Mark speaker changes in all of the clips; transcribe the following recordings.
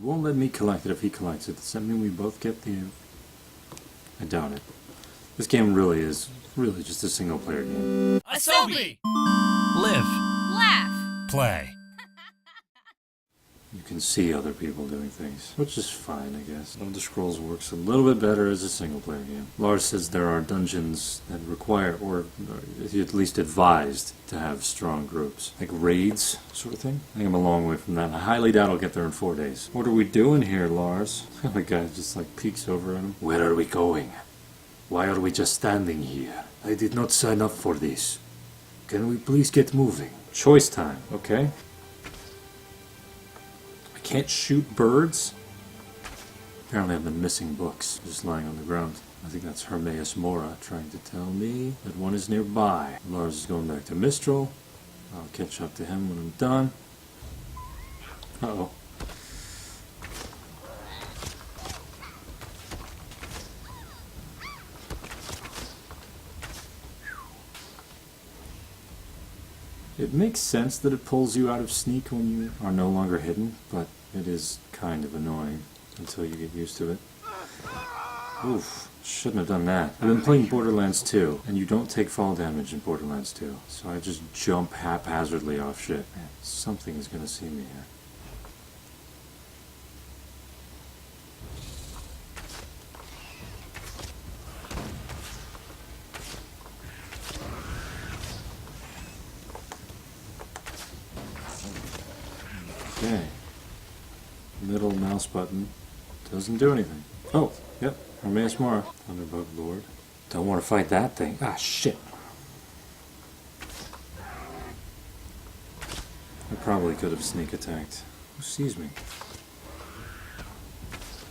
Speaker 1: won't let me collect it if he collects it. Does that mean we both get the... I doubt it. This game really is just a single player game.
Speaker 2: Asobi!
Speaker 3: Live.
Speaker 2: Laugh!
Speaker 3: Play.
Speaker 1: You can see other people doing things, which is fine, I guess. Elder Scrolls works a little bit better as a single-player game. Lars says there are dungeons that require, or at least advised, to have strong groups. Like raids, sort of thing. I think I'm a long way from that. I highly doubt I'll get there in 4 days. What are we doing here, Lars? The guy just like peeks over at him. Where are we going? Why are we just standing here? I did not sign up for this. Can we please get moving? Choice time, okay? Can't shoot birds? Apparently I've been missing books, just lying on the ground. I think that's Hermaeus Mora trying to tell me that one is nearby. Lars is going back to Mistral. I'll catch up to him when I'm done. Uh-oh. It makes sense that it pulls you out of sneak when you are no longer hidden, but it is kind of annoying until you get used to it. Oof, shouldn't have done that. I've been playing Borderlands 2, and you don't take fall damage in Borderlands 2, so I just jump haphazardly off shit. Man, something is gonna see me here. Okay. Middle mouse button doesn't do anything. Oh, yep. Hermaeus Mora. Thunderbug Lord. Don't want to fight that thing. Ah, shit. I probably could have sneak attacked. Who sees me?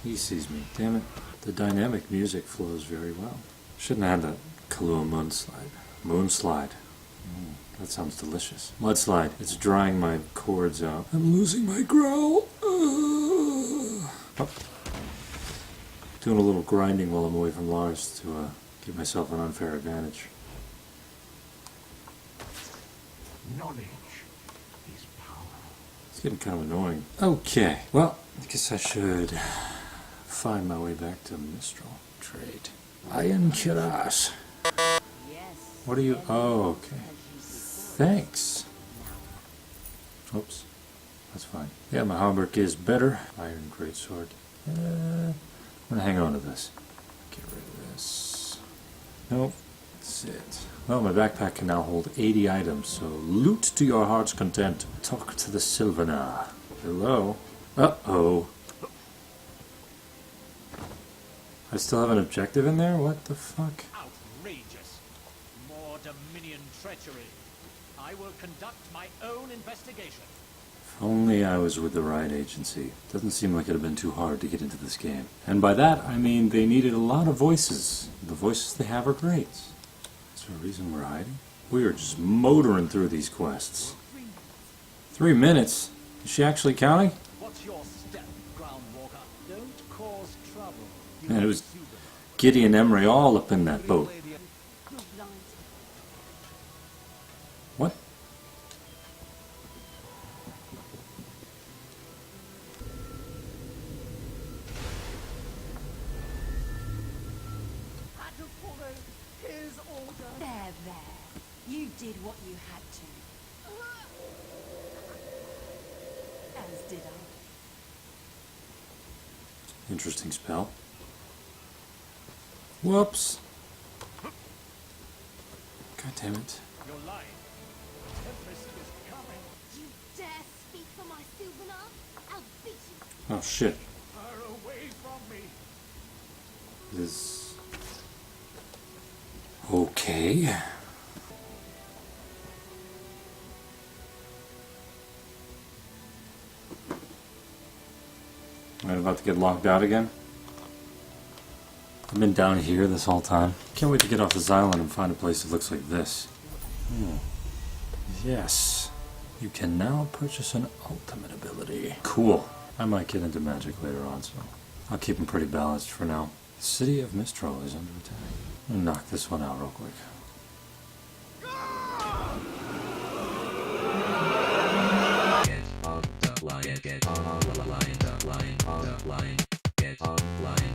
Speaker 1: He sees me. Damn it. The dynamic music flows very well. Shouldn't have had that Kahlua Moonslide. Moonslide. That sounds delicious. Mudslide. It's drying my cords out. I'm losing my growl. Oh. Doing a little grinding while I'm away from Lars to give myself an unfair advantage.
Speaker 4: Knowledge is power.
Speaker 1: It's getting kind of annoying. Okay. Well, I guess I should find my way back to Mistral. Trade. Iron Kiras. What are you... Oh, okay. Thanks. Oops. That's fine. Yeah, my hauberk is better. Iron greatsword. I'm gonna hang on to this. Get rid of this. Nope. That's it. Well, my backpack can now hold 80 items, so loot to your heart's content. Talk to the Sylvanar. Hello? Uh-oh. I still have an objective in there? What the fuck?
Speaker 4: Outrageous. More Dominion treachery. I will conduct my own investigation.
Speaker 1: If only I was with the right agency. Doesn't seem like it would have been too hard to get into this game. And by that, I mean they needed a lot of voices. The voices they have are great. Is there a reason we're hiding? We are just motoring through these quests. 3 minutes? Is she actually counting?
Speaker 4: What's your step, Groundwalker? Don't cause trouble.
Speaker 1: Man, it was Gideon Emery all up in that boat. What?
Speaker 5: Had to follow his order. There. You did what you had to. As did I.
Speaker 1: Interesting spell. Whoops. God damn it.
Speaker 4: You're lying. Tempest is coming.
Speaker 5: You dare speak for my Sylvanar? I'll beat you.
Speaker 1: Oh shit.
Speaker 4: Her away from me.
Speaker 1: This... Okay. Am I about to get locked out again? I've been down here this whole time. Can't wait to get off this island and find a place that looks like this. Yes. You can now purchase an ultimate ability. Cool. I might get into magic later on, so I'll keep them pretty balanced for now. The city of Mistral is under attack. I'm gonna knock this one out real quick. Get on the line,
Speaker 3: the line, get online,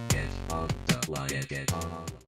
Speaker 3: get on the line, get on.